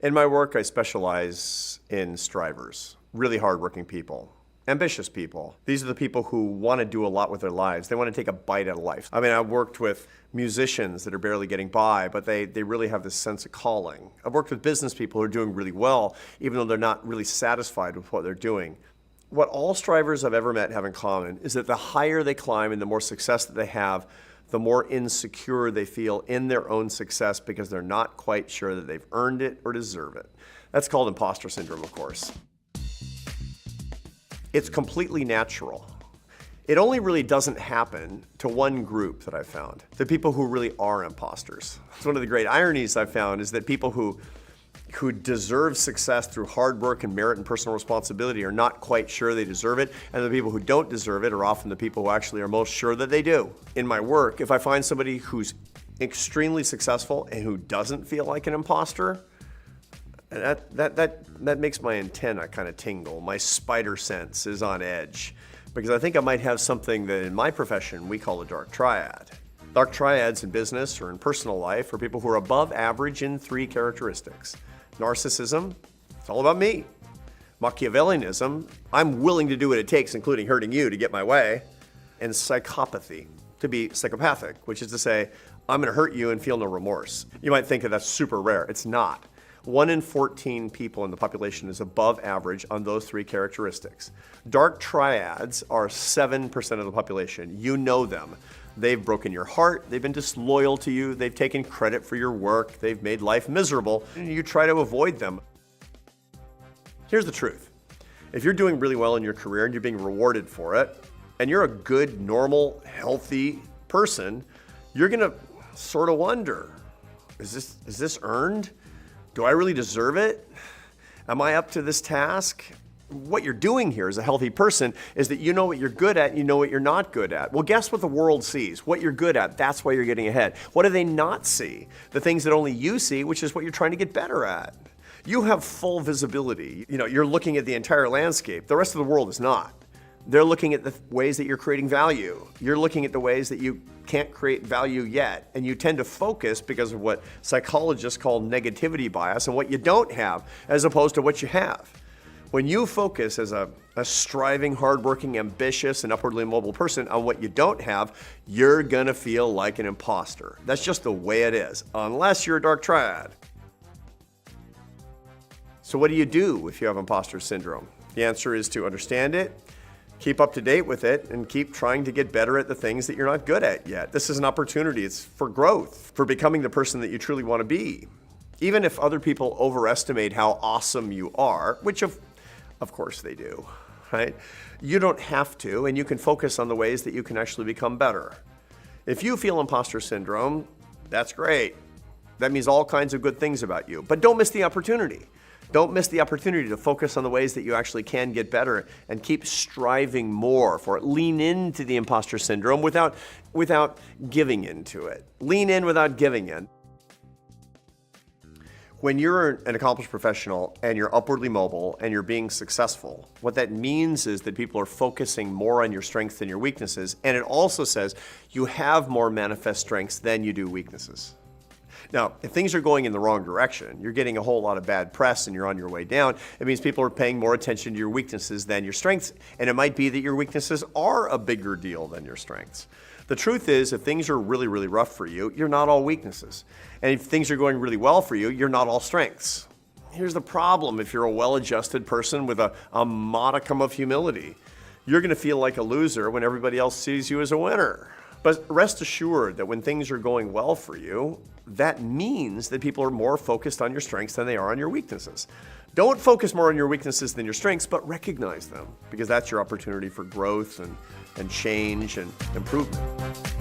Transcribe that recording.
In my work, I specialize in strivers, really hardworking people, ambitious people. These are the people who want to do a lot with their lives. They want to take a bite out of life. I mean, I've worked with musicians that are barely getting by, but they really have this sense of calling. I've worked with business people who are doing really well, even though they're not really satisfied with what they're doing. What all strivers I've ever met have in common is that the higher they climb and the more success that they have, the more insecure they feel in their own success because they're not quite sure that they've earned it or deserve it. That's called imposter syndrome, of course. It's completely natural. It only really doesn't happen to one group that I've found, the people who really are imposters. It's one of the great ironies I've found is that people who deserve success through hard work and merit and personal responsibility are not quite sure they deserve it, and the people who don't deserve it are often the people who actually are most sure that they do. In my work, if I find somebody who's extremely successful and who doesn't feel like an imposter, that makes my antenna kind of tingle. My spider sense is on edge because I think I might have something that in my profession we call a dark triad. Dark triads in business or in personal life are people who are above average in 3 characteristics. Narcissism, it's all about me. Machiavellianism, I'm willing to do what it takes, including hurting you, to get my way. And psychopathy, to be psychopathic, which is to say, I'm gonna hurt you and feel no remorse. You might think that that's super rare. It's not. 1 in 14 people in the population is above average on those 3 characteristics. Dark triads are 7% of the population. You know them. They've broken your heart, they've been disloyal to you, they've taken credit for your work, they've made life miserable, and you try to avoid them. Here's the truth. If you're doing really well in your career and you're being rewarded for it, and you're a good, normal, healthy person, you're gonna sort of wonder, is this earned? Do I really deserve it? Am I up to this task? What you're doing here as a healthy person is that you know what you're good at and you know what you're not good at. Well, guess what the world sees? What you're good at, that's why you're getting ahead. What do they not see? The things that only you see, which is what you're trying to get better at. You have full visibility. You're looking at the entire landscape. The rest of the world is not. They're looking at the ways that you're creating value. You're looking at the ways that you can't create value yet. And you tend to focus because of what psychologists call negativity bias and what you don't have as opposed to what you have. When you focus as a striving, hardworking, ambitious, and upwardly mobile person on what you don't have, you're gonna feel like an imposter. That's just the way it is, unless you're a dark triad. So what do you do if you have imposter syndrome? The answer is to understand it, keep up to date with it, and keep trying to get better at the things that you're not good at yet. This is an opportunity. It's for growth, for becoming the person that you truly want to be. Even if other people overestimate how awesome you are, which of course they do, right? You don't have to, and you can focus on the ways that you can actually become better. If you feel imposter syndrome, that's great. That means all kinds of good things about you, but don't miss the opportunity. Don't miss the opportunity to focus on the ways that you actually can get better and keep striving more for it. Lean into the imposter syndrome without giving into it. Lean in without giving in. When you're an accomplished professional and you're upwardly mobile and you're being successful, what that means is that people are focusing more on your strengths than your weaknesses. And it also says you have more manifest strengths than you do weaknesses. Now, if things are going in the wrong direction, you're getting a whole lot of bad press and you're on your way down, it means people are paying more attention to your weaknesses than your strengths. And it might be that your weaknesses are a bigger deal than your strengths. The truth is, if things are really, really rough for you, you're not all weaknesses. And if things are going really well for you, you're not all strengths. Here's the problem if you're a well-adjusted person with a modicum of humility. You're gonna feel like a loser when everybody else sees you as a winner. But rest assured that when things are going well for you, that means that people are more focused on your strengths than they are on your weaknesses. Don't focus more on your weaknesses than your strengths, but recognize them, because that's your opportunity for growth and change and improvement.